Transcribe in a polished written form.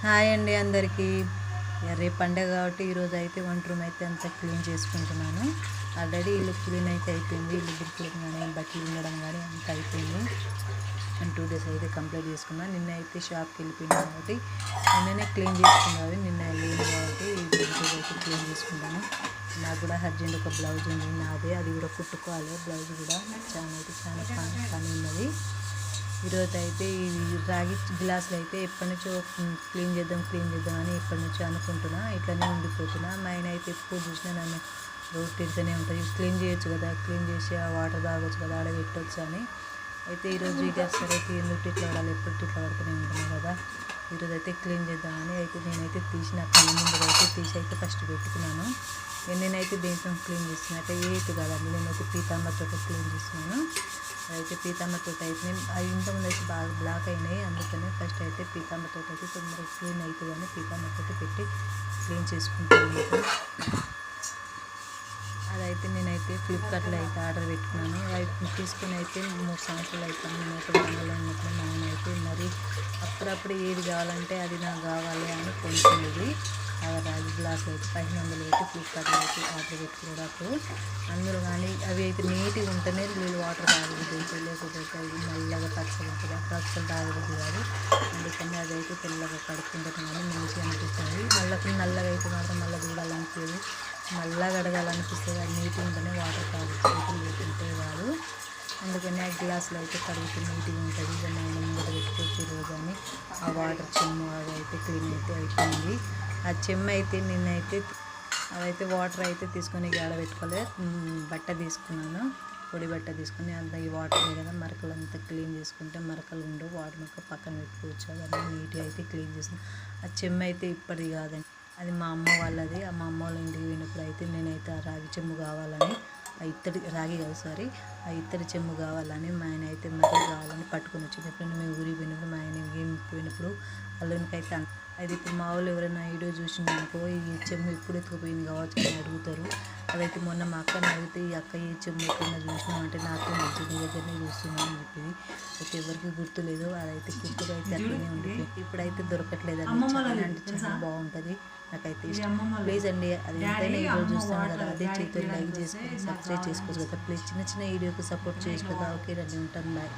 Hi అండి అందరికీ. రేపు పండగ కాబట్టి ఈరోజు అయితే వంట రూమ్ అయితే అంతా క్లీన్ చేసుకుంటున్నాను. ఆల్రెడీ ఇల్లు క్లీన్ అయితే అయిపోయింది. ఇల్లు దుర్పులు కానీ బట్టలు ఉండడం కానీ అంత అయిపోయింది. అండ్ 2 days అయితే కంప్లీట్ చేసుకున్నాను. నిన్న అయితే షాప్కి వెళ్ళిపోయినా కాబట్టి నిన్ననే క్లీన్ చేసుకున్నాను. నిన్న లేను కాబట్టి ఈరోజు అయితే క్లీన్ చేసుకుంటాను. నాకు కూడా అర్జెంట్ ఒక బ్లౌజ్ ఉంది నాదే, అది కూడా కుట్టుకోవాలి. బ్లౌజ్ కూడా చాలా పని ఉన్నది. ఈరోజు అయితే ఈ రాగి గ్లాసులు అయితే ఎప్పటి నుంచో క్లీన్ చేద్దాం అని ఎప్పటి నుంచో అనుకుంటున్నా. ఇట్లనే ఉండిపోతున్నా. మా ఆయన అయితే ఎప్పుడు చూసినా నన్ను రోజు తిడుతూనే ఉంటుంది, క్లీన్ చేయొచ్చు కదా, క్లీన్ చేసి ఆ వాటర్ తాగొచ్చు కదా, ఆడ పెట్టవచ్చు అని. అయితే ఈరోజు ఇక సరే ఎందుకు ఇట్లా పడాలి, ఎప్పుడు ఇట్లా పడుతూనే ఉంటున్నాను కదా, ఈరోజు అయితే క్లీన్ చేద్దామని అయితే నేనైతే తీసి నా కళ్ళ ముందు అయితే తీసి అయితే ఫస్ట్ పెట్టుకున్నాను. నేనైతే దేంతో క్లీన్ చేస్తున్నాను అంటే ఏది కదండి, నేనైతే పీతాంబర్తో క్లీన్ చేస్తున్నాను. అయితే పీతాంబర్తో అయితే అవి ఇంతకుముందు అయితే బాగా బ్లాక్ అయినాయి. అందుకని ఫస్ట్ అయితే పీతాంబర్తో అయితే తొందరగా క్లీన్ అవుతుందని పీతాంబర్తో పెట్టి క్లీన్ చేసుకుంటాను. అదైతే నేనైతే ఫ్లిప్కార్ట్లో అయితే ఆర్డర్ పెట్టుకున్నాను. అవి తీసుకొని అయితే 3 సంవత్సరాలు అయిపోయింది. నేనైతే బంగాళలో ఉన్నప్పుడు నాయనైతే మరి అప్పుడప్పుడు ఏది కావాలంటే అది నాకు కావాలి అని కొనుక్కునేది. రాగి గ్లాసులు అయితే 500 పెట్టి ఫ్లిప్కార్ట్లో అయితే ఆర్డర్ పెట్టుకునేటప్పుడు అందులో కానీ అవి అయితే నీట్గా ఉంటేనే నీళ్ళు వాటర్ తాగబుద్ది అయితే, లేకపోతే అది నల్లగా పచ్చగా ఉంటుంది, అప్పుడు అసలు తాగబుద్ది కాదు. అందుకని అదైతే తెల్లగా కడుక్కుంటాను కానీ మంచిగా అనిపిస్తుంది. నల్లగా అయితే మాత్రం మళ్ళీ చూడాలనిపించదు, మళ్ళా కడగాలనిపిస్తుంది. అది నీట్గా ఉంటేనే వాటర్ తాగుతుంది, లేకుంటే కాదు. అందుకని ఆ గ్లాసులు అయితే కడుగుతూ నీట్గా ఉంటుంది. ఇక మా ముందు పెట్టుకోవచ్చు ఈరోజు అని ఆ వాటర్ చెమ్ము అవి అయితే క్లీన్ అయితే అయిపోయింది. ఆ చెమ్మ అయితే నిన్నైతే అవైతే వాటర్ అయితే తీసుకొని ఆడ పెట్టుకోలే, బట్ట తీసుకున్నాను, పొడి బట్ట తీసుకుని అంత ఈ వాటర్ కదా మరకలు అంతా క్లీన్ చేసుకుంటే మరకలు ఉండవు, వాటర్ మొక్క పక్కన పెట్టుకోవచ్చు. అవన్నీ నీట్గా అయితే క్లీన్ చేసాను. ఆ చెమ్మ అయితే ఇప్పటిది కాదండి, అది మా అమ్మ వాళ్ళది. ఆ మా అమ్మ వాళ్ళ ఇంటికి పోయినప్పుడు అయితే నేనైతే ఆ రాగి చెమ్ము కావాలని, ఆ ఇత్తడి రాగి కాదు సారీ, ఆ ఇత్తడి చెమ్ము కావాలని మా ఆయన అయితే మరీ కావాలని పట్టుకొని వచ్చింది. ఎప్పుడైనా మేము ఊరికి పోయినప్పుడు మా ఆయన ఏం పోయినప్పుడు అల్లునికైతే అది ఇప్పుడు మా వాళ్ళు ఎవరైనా వీడియో చూసిందనుకో ఈ చెమ్ము ఇప్పుడు ఎత్తుకుపోయింది కావచ్చు అని అడుగుతారు. అదైతే మొన్న మా అక్కని అడిగితే ఈ అక్క ఈ చెమ్ము ఎప్పుడైనా చూసినామంటే నాకు మంచి నీ దగ్గరనే చూస్తున్నాను అని చెప్పింది. అయితే ఎవరికి గుర్తులేదు, అదైతే గుర్తుగా అయితే అట్లనే ఉండిపోయింది. ఇప్పుడైతే దొరకట్లేదండి. చాలా అంటే చాలా బాగుంటుంది, నాకైతే ఇష్టం. ప్లీజ్ అండి, అది ఎంతైనా ఈరోజు చూస్తాను కదా, అదే చేతులు లైక్ చేసుకొని సబ్స్క్రైబ్ చేసుకోవచ్చు కదా ప్లీజ్. చిన్న వీడియోకి సపోర్ట్ చేయొచ్చు కదా. ఓకే రండి, ఉంటాను, బాయ్.